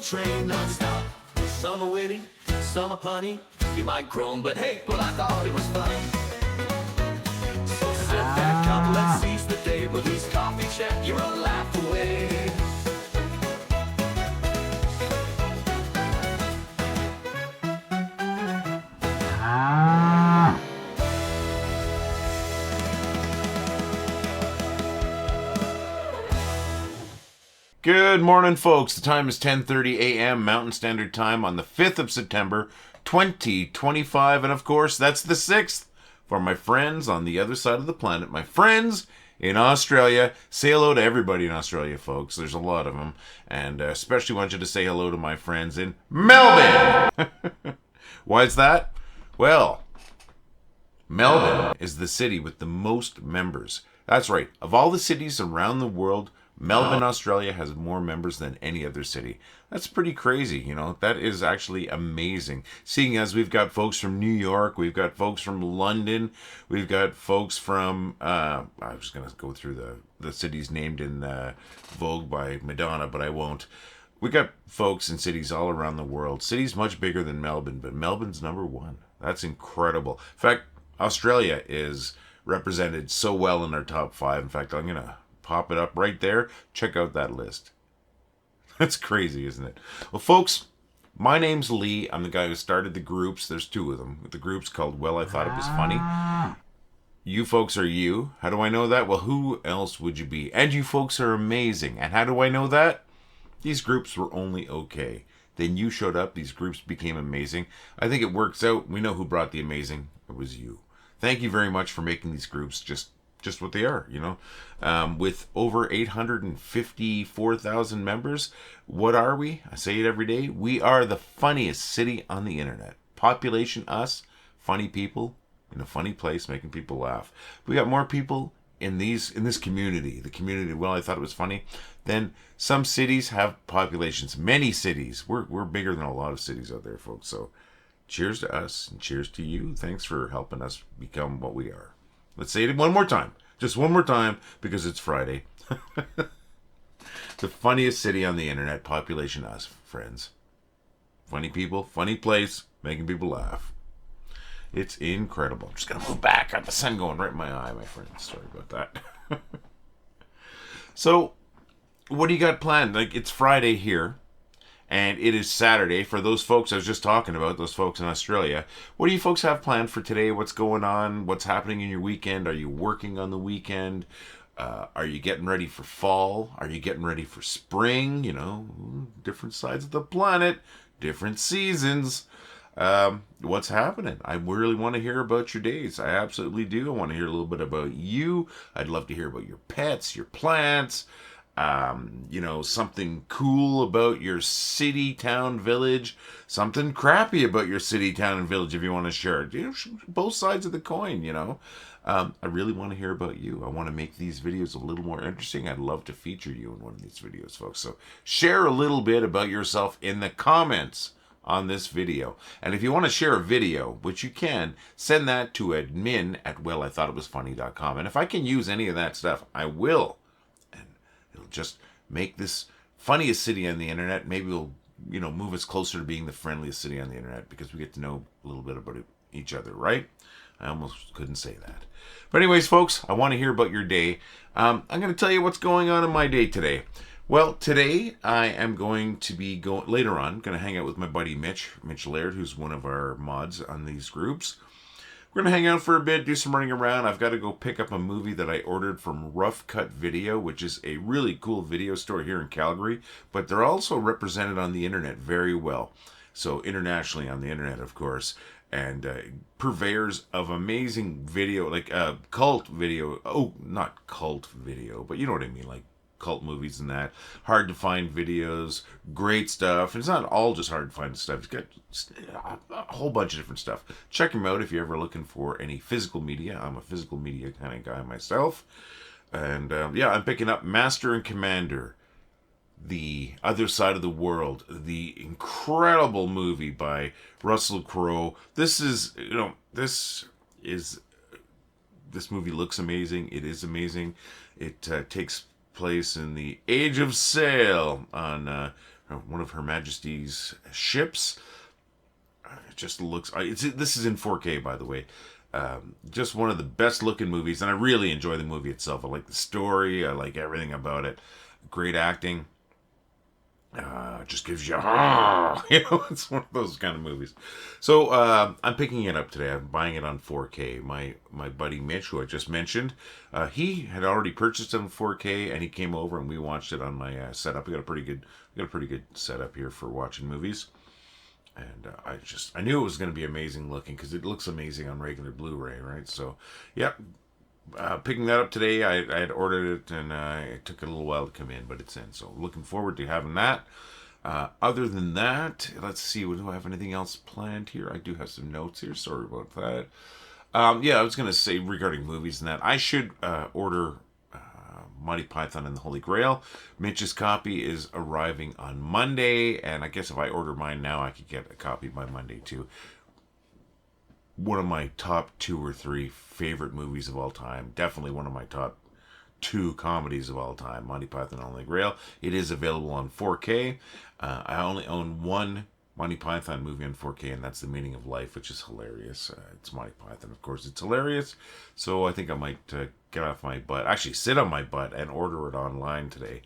train non-stop. Some are witty, some are punny. You might groan, but hey, well I thought it was funny. So sit back up, let's seize the day. Release coffee check, you're a laugh away. Good morning, folks. The time is 10:30 a.m. Mountain Standard Time on the 5th of September, 2025. And of course, that's the 6th for my friends on the other side of the planet. My friends in Australia. Say hello to everybody in Australia, folks. There's a lot of them. And especially want you to say hello to my friends in Melbourne. Why is that? Well, Melbourne is the city with the most members. That's right. Of all the cities around the world, Melbourne, Australia has more members than any other city. That's pretty crazy, you know. That is actually amazing. Seeing as we've got folks from New York, we've got folks from London, we've got folks from, I was going to go through the cities named in Vogue by Madonna, but I won't. We got folks in cities all around the world. Cities much bigger than Melbourne, but Melbourne's number one. That's incredible. In fact, Australia is represented so well in our top 5. In fact, I'm going to pop it up right there. Check out that list. That's crazy, isn't it? Well, folks, my name's Lee. I'm the guy who started the groups. There's 2 of them. The group's called Well, I Thought It Was Funny. You folks are you. How do I know that? Well, who else would you be? And you folks are amazing. And how do I know that? These groups were only okay. Then you showed up. These groups became amazing. I think it works out. We know who brought the amazing. It was you. Thank you very much for making these groups just what they are, you know. With over 854,000 members, what are we? I say it every day. We are the funniest city on the internet. Population us, funny people in a funny place, making people laugh. We got more people in this community. The community, well, I thought it was funny. Then some cities have populations. Many cities. We're bigger than a lot of cities out there, folks. So cheers to us and cheers to you. Thanks for helping us become what we are. Let's say it one more time. Just one more time, because it's Friday. The funniest city on the internet. Population us, friends. Funny people, funny place, making people laugh. It's incredible. I'm just going to move back. Got the sun going right in my eye, my friends. Sorry about that. So, what do you got planned? Like, it's Friday here. And it is Saturday for those folks I was just talking about, those folks in Australia. What do you folks have planned for today? What's going on? What's happening in your weekend? Are you working on the weekend? Are you getting ready for fall? Are you getting ready for spring? You know, different sides of the planet, different seasons. What's happening? I really want to hear about your days. I absolutely do. I want to hear a little bit about you. I'd love to hear about your pets, your plants. You know, something cool about your city, town, village, something crappy about your city, town, and village if you want to share it. You know, both sides of the coin, you know. I really want to hear about you. I want to make these videos a little more interesting. I'd love to feature you in one of these videos, folks. So share a little bit about yourself in the comments on this video. And if you want to share a video, which you can, send that to admin@wellithoughitwasfunny.com. And if I can use any of that stuff, I will. It'll just make this funniest city on the internet. Maybe we'll, you know, move us closer to being the friendliest city on the internet because we get to know a little bit about each other, right? I almost couldn't say that. But anyways, folks, I want to hear about your day. I'm going to tell you what's going on in my day today. Well, today I am going to be later on, going to hang out with my buddy Mitch Laird, who's one of our mods on these groups. We're going to hang out for a bit, do some running around. I've got to go pick up a movie that I ordered from Rough Cut Video, which is a really cool video store here in Calgary. But they're also represented on the internet very well. So internationally on the internet, of course. And purveyors of amazing video, like cult video. Oh, not cult video, but you know what I mean, like cult movies and that. Hard to find videos, great stuff. And it's not all just hard to find stuff. It's got a whole bunch of different stuff. Check him out if you're ever looking for any physical media. I'm a physical media kind of guy myself. And yeah, I'm picking up Master and Commander, The Other Side of the World, the incredible movie by Russell Crowe. This movie looks amazing. It is amazing. It takes place in the Age of Sail on one of Her Majesty's ships. It just looks. This is in 4K, by the way. Just one of the best looking movies, and I really enjoy the movie itself. I like the story. I like everything about it. Great acting. Just gives you, it's one of those kind of movies. So I'm picking it up today. I'm buying it on 4K. My buddy Mitch, who I just mentioned, he had already purchased it on 4K, and he came over and we watched it on my setup. I got a pretty good setup here for watching movies. And I knew it was going to be amazing looking because it looks amazing on regular Blu-ray, right? So, yeah, picking that up today. I had ordered it, and it took a little while to come in, but it's in. So, looking forward to having that. Other than that, let's see. Do I have anything else planned here? I do have some notes here. Sorry about that. Yeah, I was going to say regarding movies and that, I should order Monty Python and the Holy Grail. Mitch's copy is arriving on Monday, and I guess if I order mine now, I could get a copy by Monday too. One of my top 2 or 3 favorite movies of all time. Definitely one of my top 2 comedies of all time, Monty Python and the Holy Grail. It is available on 4K. I only own one Monty Python movie on 4K, and that's The Meaning of Life, which is hilarious. It's Monty Python, of course. It's hilarious, so I think I might get off my butt, actually sit on my butt, and order it online today.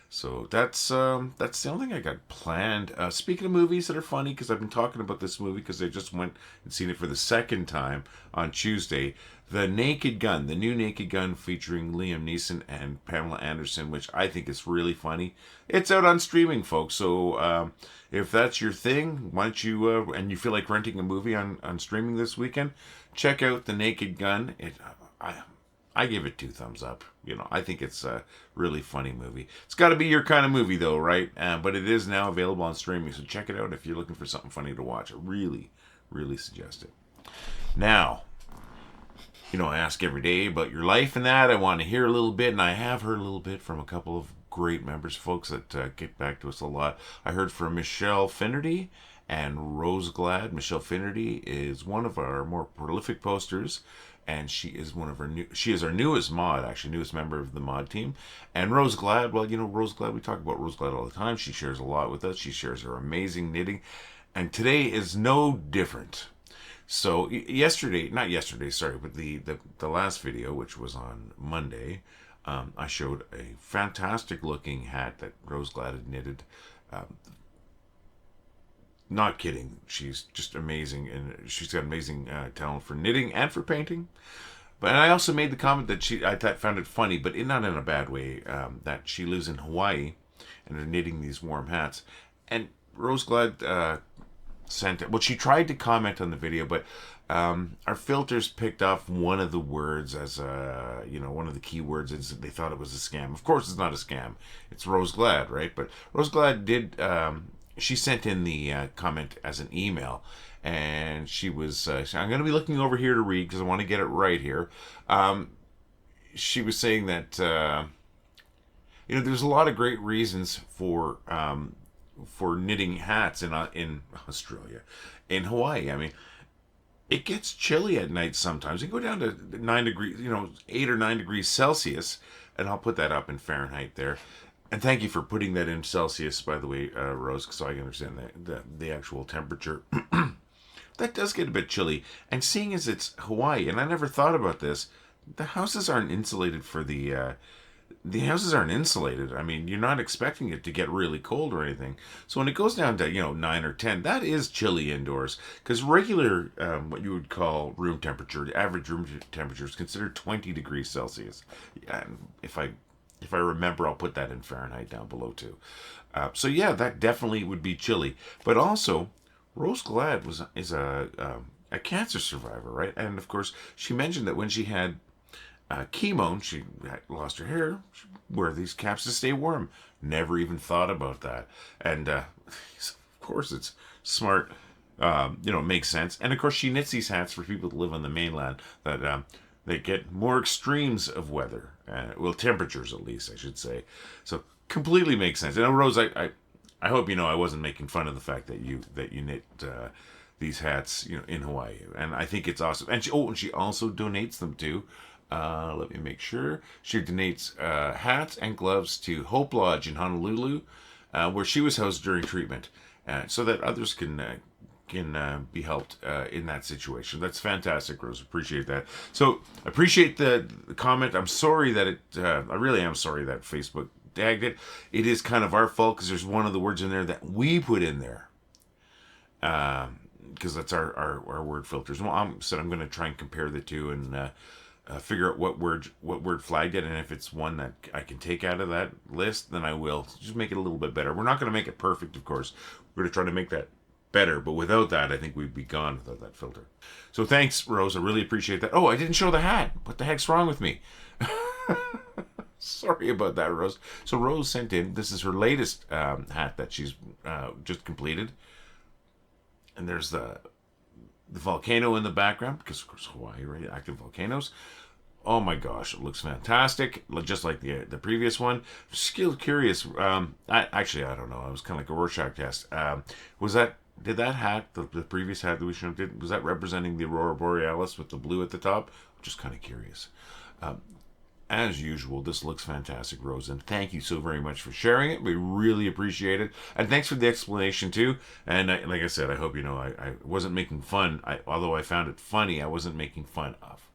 So that's the only thing I got planned. Speaking of movies that are funny, because I've been talking about this movie because I just went and seen it for the second time on Tuesday. The Naked Gun, the new Naked Gun featuring Liam Neeson and Pamela Anderson, which I think is really funny. It's out on streaming, folks. So if that's your thing, why don't you, and you feel like renting a movie on streaming this weekend, check out The Naked Gun. I give it 2 thumbs up. I think it's a really funny movie. It's got to be your kind of movie, though, right? But it is now available on streaming, so check it out if you're looking for something funny to watch. I really, really suggest it. Now, I ask every day about your life and that. I want to hear a little bit, and I have heard a little bit from a couple of great members, folks that get back to us a lot. I heard from Michelle Finnerty and Rose Glad. Michelle Finnerty is one of our more prolific posters, and she is our newest mod, actually, newest member of the mod team. And Rose Glad, well, Rose Glad, we talk about Rose Glad all the time. She shares a lot with us. She shares her amazing knitting, and today is no different. So but the last video, which was on Monday, I showed a fantastic looking hat that Rose Glad had knitted. Not kidding. She's just amazing, and she's got amazing talent for knitting and for painting. But I also made the comment that I found it funny, but not in a bad way, that she lives in Hawaii and are knitting these warm hats. And Rose Glad she tried to comment on the video, but our filters picked off one of the words as one of the key words, and they thought it was a scam. Of course, it's not a scam. It's Rose Glad, right? But Rose Glad did. She sent in the comment as an email, and she was. I'm going to be looking over here to read because I want to get it right here. She was saying that there's a lot of great reasons for knitting hats in Australia, in Hawaii. I mean, it gets chilly at night sometimes. You go down to 9 degrees, 8 or 9 degrees Celsius, and I'll put that up in Fahrenheit there. And thank you for putting that in Celsius, by the way, Rose, so I can understand the actual temperature. That does get a bit chilly. And seeing as it's Hawaii, and I never thought about this, the houses aren't insulated for the houses aren't insulated. I mean, you're not expecting it to get really cold or anything. So when it goes down to 9 or 10, that is chilly indoors. Because regular, what you would call room temperature, the average room temperature is considered 20 degrees Celsius. And if I remember, I'll put that in Fahrenheit down below too. So yeah, that definitely would be chilly. But also, Rose Glad is a cancer survivor, right? And of course, she mentioned that when she had chemo, she lost her hair, she wear these caps to stay warm. Never even thought about that. And of course, it's smart. It makes sense. And of course, she knits these hats for people that live on the mainland that they get more extremes of weather. Temperatures at least, I should say. So completely makes sense. And Rose, I hope I wasn't making fun of the fact that you knit these hats, in Hawaii. And I think it's awesome. And she also donates them too. Let me make sure. She donates hats and gloves to Hope Lodge in Honolulu. where she was housed during treatment, so that others can be helped in that situation. That's fantastic, Rose. Appreciate that. So appreciate the comment. I'm sorry that I really am sorry that Facebook tagged it. It is kind of our fault because there's one of the words in there that we put in there. Because that's our word filters. Well, I'm going to try and compare the two and figure out what word flagged it, and if it's one that I can take out of that list, then I will just make it a little bit better. We're not going to make it perfect, of course. We're going to try to make that better, but without that, I think we'd be gone without that filter. So thanks, Rose. I really appreciate that. Oh, I didn't show the hat. What the heck's wrong with me? Sorry about that, Rose. So Rose sent in, this is her latest hat that she's just completed. And there's the volcano in the background, because of course Hawaii, right? Active volcanoes. Oh my gosh, it looks fantastic, just like the previous one. Still curious. I don't know. It was kind of like a Rorschach test. Did that hat, the previous hat that we showed, was that representing the Aurora Borealis with the blue at the top? I'm just kind of curious. As usual, this looks fantastic, Rose, and thank you so very much for sharing it. We really appreciate it, and thanks for the explanation too. And like I said, I hope you know I wasn't making fun. Although I found it funny, I wasn't making fun of.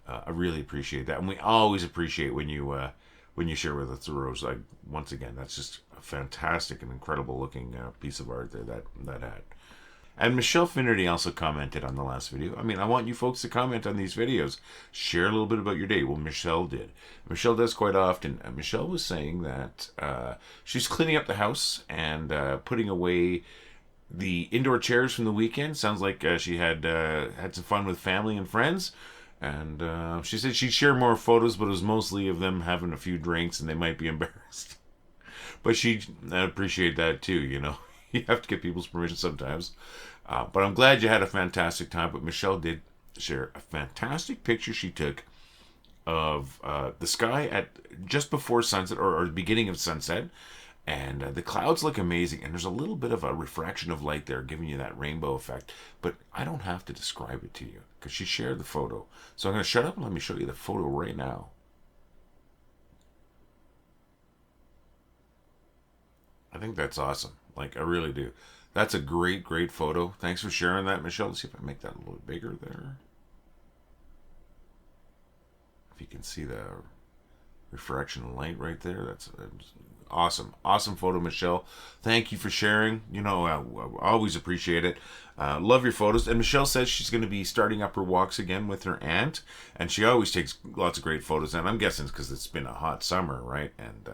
I really appreciate that, and we always appreciate when you share with us, Rose. Once again, that's just a fantastic and incredible looking piece of art there. That hat. And Michelle Finnerty also commented on the last video. I mean, I want you folks to comment on these videos. Share a little bit about your day. Well, Michelle did. Michelle does quite often. Michelle was saying that she's cleaning up the house and putting away the indoor chairs from the weekend. Sounds like she had some fun with family and friends. And she said she'd share more photos, but it was mostly of them having a few drinks and they might be embarrassed. But she'd appreciate that too, you know. You have to get people's permission sometimes. But I'm glad you had a fantastic time. But Michelle did share a fantastic picture she took of the sky at just before sunset or the beginning of sunset. And the clouds look amazing. And there's a little bit of a refraction of light there giving you that rainbow effect. But I don't have to describe it to you because she shared the photo. So I'm going to shut up and let me show you the photo right now. I think that's awesome. Like, I really do. That's a great, great photo. Thanks for sharing that, Michelle. Let's see if I make that a little bigger there. If you can see the refraction of light right there. That's awesome. Awesome photo, Michelle. Thank you for sharing. You know, I always appreciate it. Love your photos. And Michelle says she's going to be starting up her walks again with her aunt. And she always takes lots of great photos. And I'm guessing it's because it's been a hot summer, right? And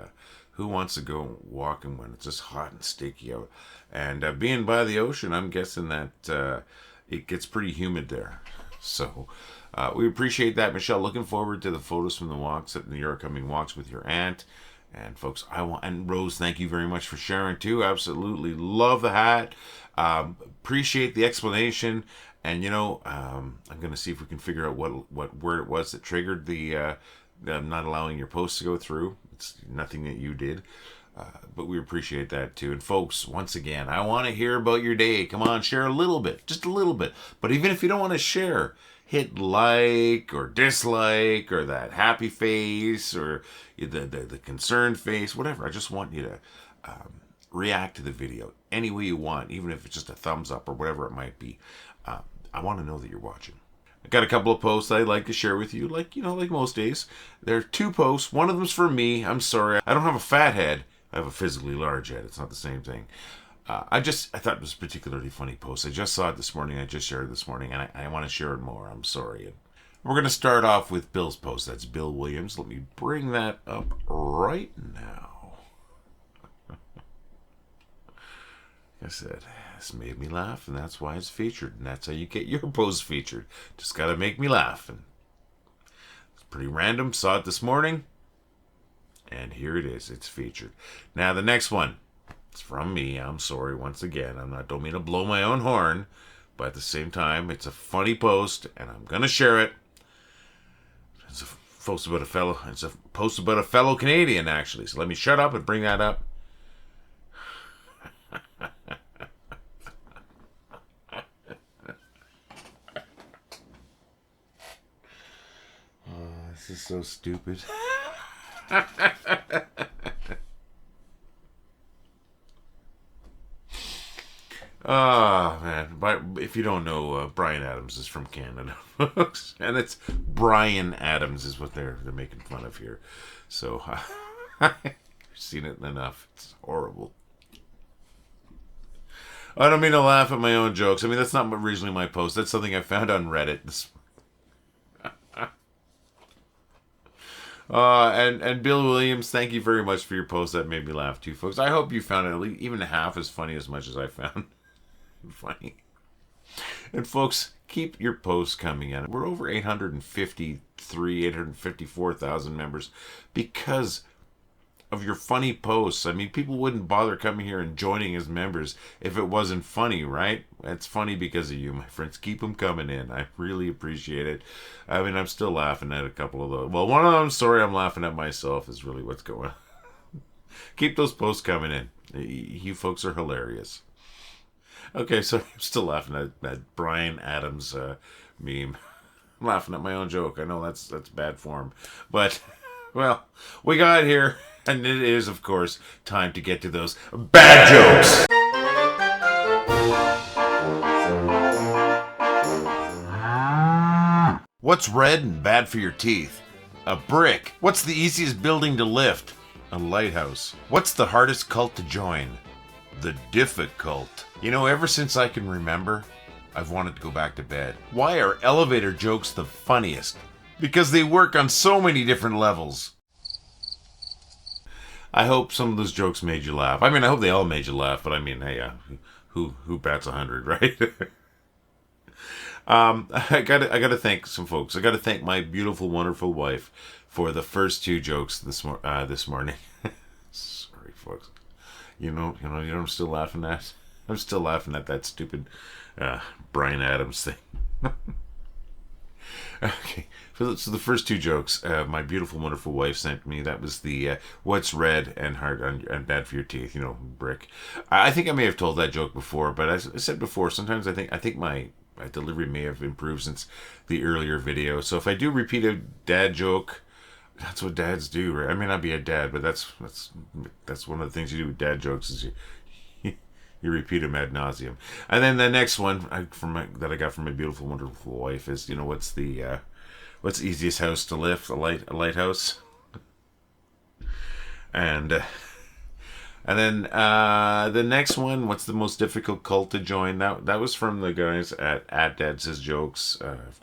who wants to go walking when it's just hot and sticky out? And being by the ocean, I'm guessing that it gets pretty humid there. So we appreciate that, Michelle. Looking forward to the photos from the walks, your upcoming walks with your aunt. And folks, and Rose, thank you very much for sharing too. Absolutely love the hat. Appreciate the explanation. And you know, I'm gonna see if we can figure out what word it was that triggered the not allowing your post to go through. It's nothing that you did. But we appreciate that too. And folks, once again, I want to hear about your day. Come on, share a little bit, just a little bit. But even if you don't want to share, hit like or dislike or that happy face or the concerned face, whatever. I just want you to react to the video any way you want, even if it's just a thumbs up or whatever it might be. I want to know that you're watching. I got a couple of posts I'd like to share with you, like most days. There are 2 posts. One of them's for me. I'm sorry. I don't have a fat head. I have a physically large head. It's not the same thing. I thought it was a particularly funny post. I just saw it this morning. I just shared it this morning, and I want to share it more. I'm sorry. And we're going to start off with Bill's post. That's Bill Willams. Let me bring that up right now. Like I said, this made me laugh, and that's why it's featured. And that's how you get your post featured. Just got to make me laugh. And it's pretty random. Saw it this morning. And here it is. It's featured. Now, the next one. It's from me. I'm sorry once again. Don't mean to blow my own horn. But at the same time, it's a funny post. And I'm going to share it. It's a post about a fellow Canadian, actually. So let me shut up and bring that up. This is so stupid. Oh, man. But if you don't know, Brian Adams is from Canada, folks. And it's Brian Adams is what they're making fun of here. So, I've seen it enough. It's horrible. I don't mean to laugh at my own jokes. I mean, that's not originally my post. That's something I found on Reddit. And Bill Willams, thank you very much for your post. That made me laugh too, folks. I hope you found it at least even half as funny as much as I found funny. And folks, keep your posts coming in. We're over 854,000 members because of your funny posts. I mean, people wouldn't bother coming here and joining as members if it wasn't funny, right? It's funny because of you, my friends. Keep them coming in. I really appreciate it. I mean, I'm still laughing at a couple of those. Well, one of them, sorry, I'm laughing at myself is really what's going on. Keep those posts coming in. You folks are hilarious. Okay, so I'm still laughing at that Brian Adams meme. I'm laughing at my own joke. I know that's bad form. But, well, we got here. And it is, of course, time to get to those bad jokes. What's red and bad for your teeth? A brick. What's the easiest building to lift? A lighthouse. What's the hardest cult to join? The difficult. You know, ever since I can remember, I've wanted to go back to bed. Why are elevator jokes the funniest? Because they work on so many different levels. I hope some of those jokes made you laugh. I mean, I hope they all made you laugh, but I mean, hey, who bats 100, right? I gotta thank some folks. I gotta thank my beautiful, wonderful wife for the first two jokes this morning. Sorry, folks. You know, I'm still laughing at. I'm still laughing at that stupid Brian Adams thing. Okay, so the first two jokes, my beautiful, wonderful wife sent me. That was the what's red and hard and bad for your teeth. You know, brick. I think I may have told that joke before, but I said before. Sometimes I think my delivery may have improved since the earlier video. So if I do repeat a dad joke, that's what dads do, right? I may not be a dad, but that's one of the things you do with dad jokes is you repeat them ad nauseum. And then the next one that I got from my beautiful, wonderful wife is, you know, what's the easiest house to lift? A lighthouse. And then the next one, what's the most difficult cult to join? That was from the guys at Dad Says Jokes. I've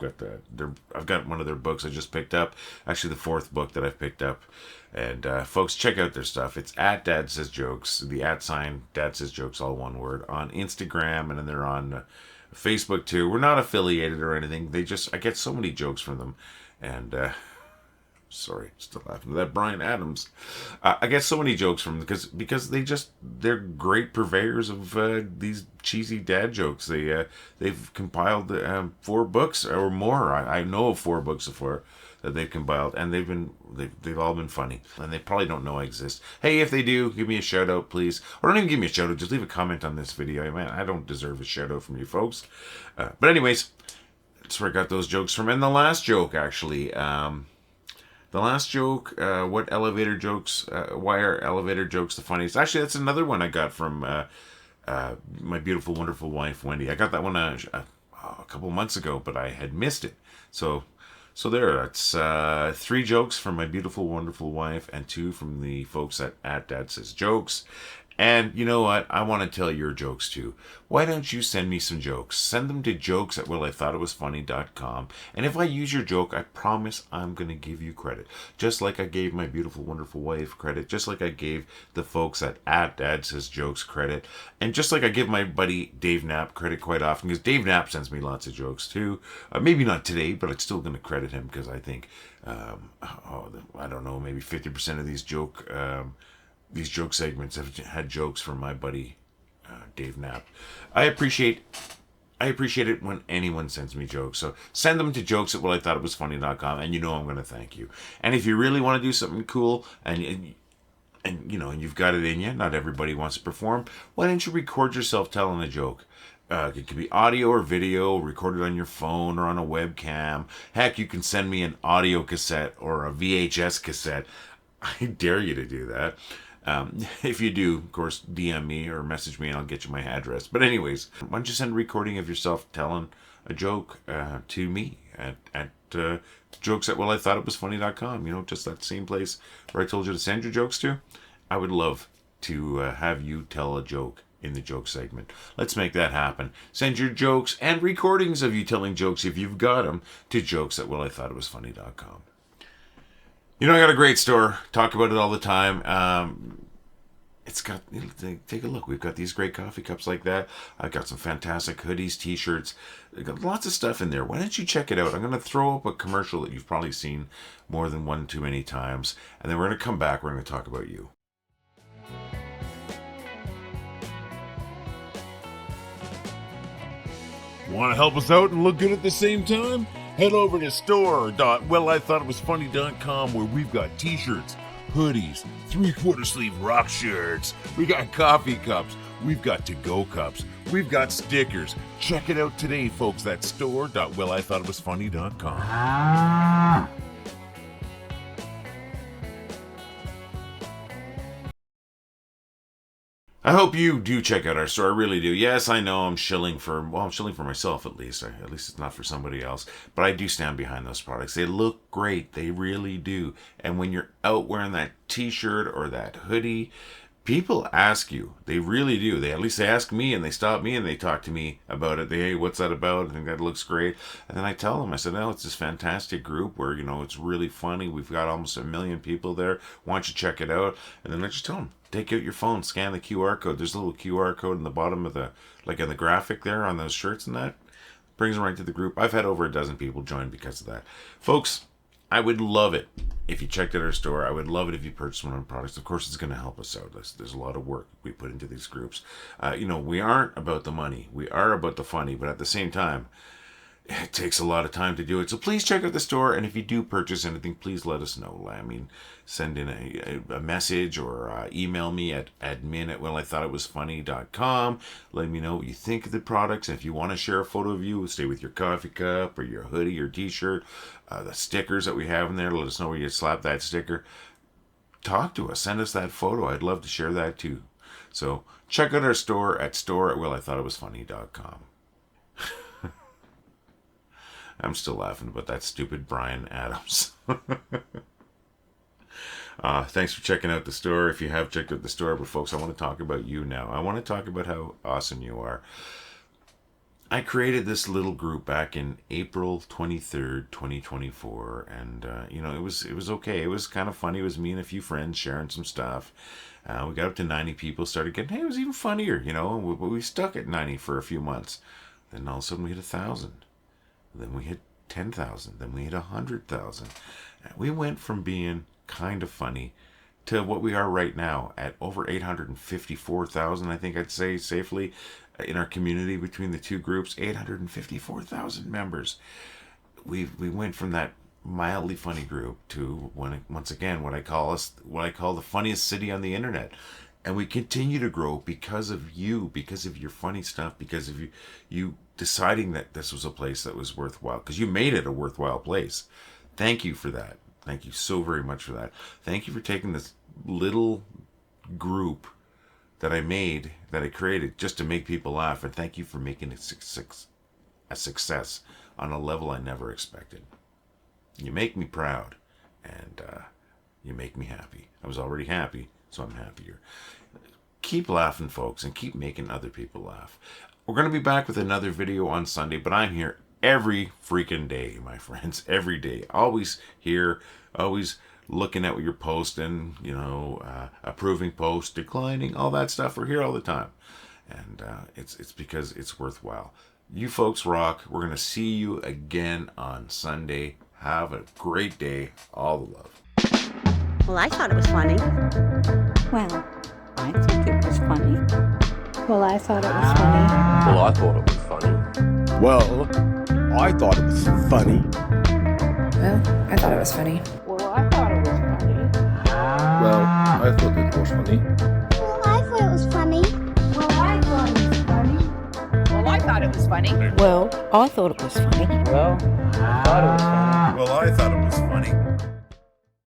got one of their books I just picked up. Actually, the fourth book that I've picked up. And folks, check out their stuff. It's at Dad Says Jokes. The @ Dad Says Jokes, all one word, on Instagram, and then they're on Facebook too. We're not affiliated or anything. I get so many jokes from them, and sorry, still laughing at that Brian Adams. I get so many jokes from them because they're great purveyors of these cheesy dad jokes. They've compiled 4 books or more. I know of 4 books before that they've compiled, and they've all been funny, and they probably don't know I exist. Hey, if they do, give me a shout out, please, or don't even give me a shout out. Just leave a comment on this video. Man, I don't deserve a shout out from you folks. But anyways, that's where I got those jokes from. And the last joke, actually. What elevator jokes, why are elevator jokes the funniest? Actually, that's another one I got from my beautiful, wonderful wife, Wendy. I got that one a couple months ago, but I had missed it. So there, it's 3 jokes from my beautiful, wonderful wife and 2 from the folks at Dad Says Jokes. And you know what? I want to tell your jokes too. Why don't you send me some jokes? Send them to jokes@wellithoughitwasfunny.com. And if I use your joke, I promise I'm going to give you credit. Just like I gave my beautiful, wonderful wife credit. Just like I gave the folks at Dad Says Jokes credit. And just like I give my buddy Dave Knapp credit quite often. Because Dave Knapp sends me lots of jokes too. Maybe not today, but I'm still going to credit him because I think, I don't know, maybe 50% of these joke segments have had jokes from my buddy Dave Knapp. I appreciate it when anyone sends me jokes. So send them to jokes@wellithoughitwasfunny.com, and you know I'm going to thank you. And if you really want to do something cool and you know, and you've got it in you, not everybody wants to perform, why don't you record yourself telling a joke? It could be audio or video, recorded on your phone or on a webcam. Heck, you can send me an audio cassette or a VHS cassette. I dare you to do that. If you do, of course, DM me or message me and I'll get you my address. But anyways, why don't you send a recording of yourself telling a joke to me at jokes at wellithoughitwasfunny.com. You know, just that same place where I told you to send your jokes to. I would love to have you tell a joke in the joke segment. Let's make that happen. Send your jokes and recordings of you telling jokes if you've got them to jokes at wellithoughitwasfunny.com. You know, I got a great store. Talk about it all the time. It's got, you know, take a look. We've got these great coffee cups like that. I've got some fantastic hoodies, t-shirts. I've got lots of stuff in there. Why don't you check it out? I'm going to throw up a commercial that you've probably seen more than one too many times. And then we're going to come back. We're going to talk about you. Want to help us out and look good at the same time? Head over to store.wellithoughitwasfunny.com where we've got t-shirts, hoodies, 3/4 sleeve rock shirts. We got coffee cups. We've got to-go cups. We've got stickers. Check it out today, folks. That's store.wellithoughitwasfunny.com. I hope you do check out our store. I really do. Yes, I know I'm shilling for myself at least. At least it's not for somebody else. But I do stand behind those products. They look great. They really do. And when you're out wearing that t-shirt or that hoodie, people ask you. They really do. They ask me and they stop me and they talk to me about it. Hey, what's that about? I think that looks great. And then I tell them, I said, no, it's this fantastic group where, you know, it's really funny. We've got almost 1 million people there. Why don't you check it out? And then I just tell them, take out your phone, scan the QR code. There's a little QR code in the bottom of the, like in the graphic there on those shirts and that. Brings them right to the group. I've had over 12 people join because of that. Folks, I would love it if you checked out our store. I would love it if you purchased one of our products. Of course, it's going to help us out. There's a lot of work we put into these groups. You know, we aren't about the money. We are about the funny, but at the same time, it takes a lot of time to do it. So please check out the store. And if you do purchase anything, please let us know. I mean, send in a message or email me at admin@wellithoughitwasfunny.com. Let me know what you think of the products. And if you want to share a photo of you, stay with your coffee cup or your hoodie or t-shirt, the stickers that we have in there, let us know where you slap that sticker. Talk to us. Send us that photo. I'd love to share that too. So check out our store at store@wellithoughitwasfunny.com. I'm still laughing about that stupid Brian Adams. Thanks for checking out the store. If you have checked out the store, but folks, I want to talk about you now. I want to talk about how awesome you are. I created this little group back in April 23rd, 2024, and you know, it was okay. It was kind of funny. It was me and a few friends sharing some stuff. We got up to 90 people. Started getting, hey, it was even funnier, you know. We stuck at 90 for a few months. Then all of a sudden we hit 1,000. Then we hit 10,000. Then we hit 100,000. We went from being kind of funny to what we are right now at over 854,000. I think I'd say safely in our community between the two groups, 854,000 members. We went from that mildly funny group to once again what I call the funniest city on the internet. And we continue to grow because of you, because of your funny stuff, because of you deciding that this was a place that was worthwhile, because you made it a worthwhile place. Thank you for that. Thank you so very much for that. Thank you for taking this little group that I created just to make people laugh. And thank you for making it a success on a level I never expected. You make me proud, and you make me happy. I was already happy, so I'm happier. Keep laughing, folks, and keep making other people laugh. We're going to be back with another video on Sunday, but I'm here every freaking day, my friends. Every day. Always here, always looking at what you're posting, you know, approving posts, declining, all that stuff. We're here all the time. And it's because it's worthwhile. You folks rock. We're going to see you again on Sunday. Have a great day. All the love. Well, I thought it was funny. Well, I think it was funny. Well, I thought it was funny. Well, I thought it was funny. Well, I thought it was funny. Well, I thought it was funny. Well, I thought it was funny. Well, I thought it was funny. Well, I thought it was funny. Well, I thought it was funny. Well, I thought it was funny. Well, I thought it was funny. Well, I thought it was funny. Well, I thought it was funny.